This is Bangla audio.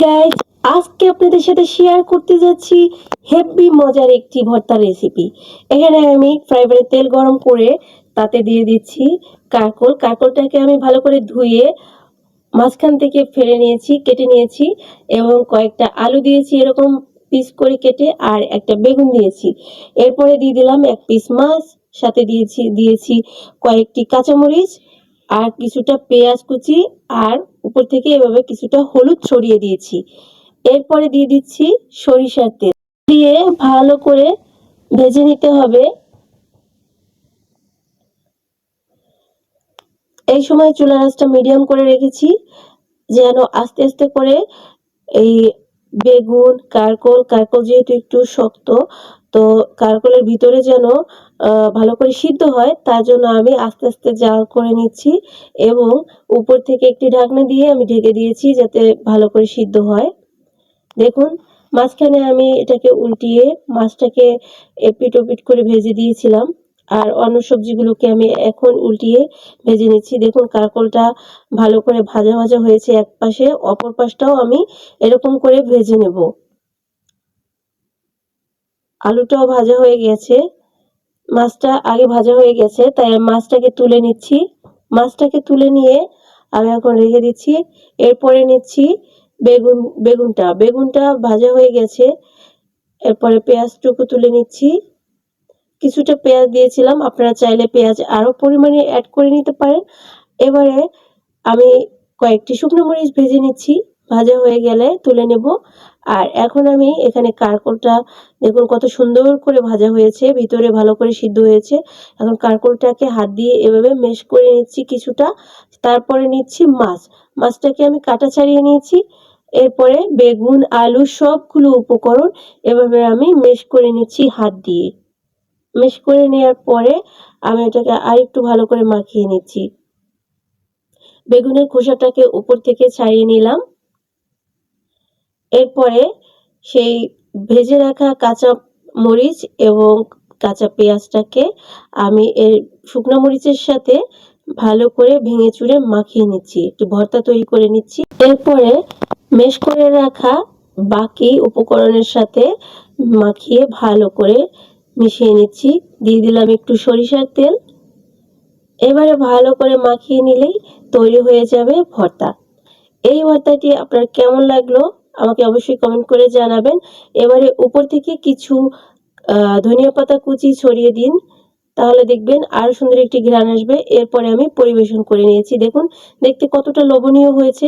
গাইস, আজকে আপনাদের সাথে শেয়ার করতে যাচ্ছি হেভি মজার একটি ভর্তা রেসিপি। এখানে আমি ফ্রাই প্যানে তেল গরম করে তাতে দিয়ে দিচ্ছি কারকলটাকে আমি ভালো করে ধুয়ে মাঝখান থেকে ফেলে নিয়েছি, কেটে নিয়েছি এবং কয়েকটা আলু দিয়েছি এরকম পিস করে কেটে, আর একটা বেগুন দিয়েছি। এরপরে দিয়ে দিলাম এক পিস মাছ, সাথে দিয়েছি কয়েকটি কাঁচামরিচ আর কিছুটা পেঁয়াজ কুচি, আর উপর থেকে এভাবে কিছুটা হলুদ ছড়িয়ে দিয়েছি। এরপরে দিয়ে দিচ্ছি সরিষার তেল, দিয়ে ভালো করে ভেজে নিতে হবে। এই সময় চুলার আঁচটা মিডিয়াম করে রেখেছি যেন আস্তে আস্তে করে এই বেগুন কারকল যেহেতু একটু শক্ত, তো কারকলের ভিতরে যেন ভালো করে সিদ্ধ হয়, তার জন্য আমি আস্তে আস্তে জাল করে নিচ্ছি এবং উপর থেকে একটি ঢাকনা দিয়ে আমি ঢেকে দিয়েছি যাতে ভালো করে সিদ্ধ হয়। দেখুন, মাঝখানে আমি এটাকে উল্টিয়ে মাছটাকে এপিট ওপিট করে ভেজে দিয়েছিলাম, আর অন্য সবজিগুলোকে আমি এখন উল্টিয়ে ভেজে নিচ্ছি। দেখুন, কারকলটা ভালো করে ভাজা ভাজা হয়েছে এক পাশে, অপর পাশটাও আমি এরকম করে ভেজে নেব। আলুটাও ভাজা হয়ে গেছে, মাছটা আগে ভাজা হয়ে গেছে, তাই মাছটাকে তুলে নিচ্ছি। মাছটাকে তুলে নিয়ে আমি এখন রেখে দিচ্ছি। এরপরে নিচ্ছি বেগুনটা ভাজা হয়ে গেছে। এরপরে পেঁয়াজটুকু তুলে নিচ্ছি। কিছুটা পেঁয়াজ দিয়েছিলাম, আপনারা চাইলে পেঁয়াজ আরো পরিমাণে অ্যাড করে নিতে পারেন। এবারে আমি কয়েকটি শুকনো মরিচ ভেজে নিচ্ছি, ভাজা হয়ে গেলে তুলে নেব। আর এখন আমি এখানে কারকলটা দেখুন কত সুন্দর করে ভাজা হয়েছে, ভিতরে ভালো করে সিদ্ধ হয়েছে। এখন কারকলটাকে হাত দিয়ে এভাবে মেশ করে নিচ্ছি কিছুটা। তারপরে নিচ্ছি মাছটাকে আমি কাটা ছাড়িয়ে নিয়েছি। এরপরে বেগুন আলু সবগুলো উপকরণ এভাবে আমি মেশ করে নিচ্ছি হাত দিয়ে। মেশ করে নেওয়ার পরে আমি এটাকে আরেকটু ভালো করে মাখিয়ে নিচ্ছি। বেগুনের খোসাটাকে উপর থেকে ছাড়িয়ে নিলাম। এরপরে সেই ভেজে রাখা কাঁচা মরিচ এবং কাঁচা পেঁয়াজটাকে আমি এর শুকনো মরিচের সাথে ভালো করে ভেঙে চুরে মাখিয়ে নিচ্ছি, একটু ভর্তা তৈরি করে নিচ্ছি। এরপরে মেশ করে রাখা বাকি উপকরণের সাথে মাখিয়ে ভালো করে মিশিয়ে নিচ্ছি। দিয়ে দিলাম একটু সরিষার তেল। এবারে ভালো করে মাখিয়ে নিলেই তৈরি হয়ে যাবে ভর্তা। এই ভর্তাটি আপনার কেমন লাগলো আমাকে অবশ্যই কমেন্ট করে জানাবেন। এবারে উপর থেকে কিছু ধনিয়া পাতা কুচি ছড়িয়ে দিন, তাহলে দেখবেন আরো সুন্দর একটি ঘ্রাণ আসবে। এরপরে আমি পরিবেশন করে নিয়েছি। দেখুন, দেখতে কতটা লোভনীয় হয়েছে।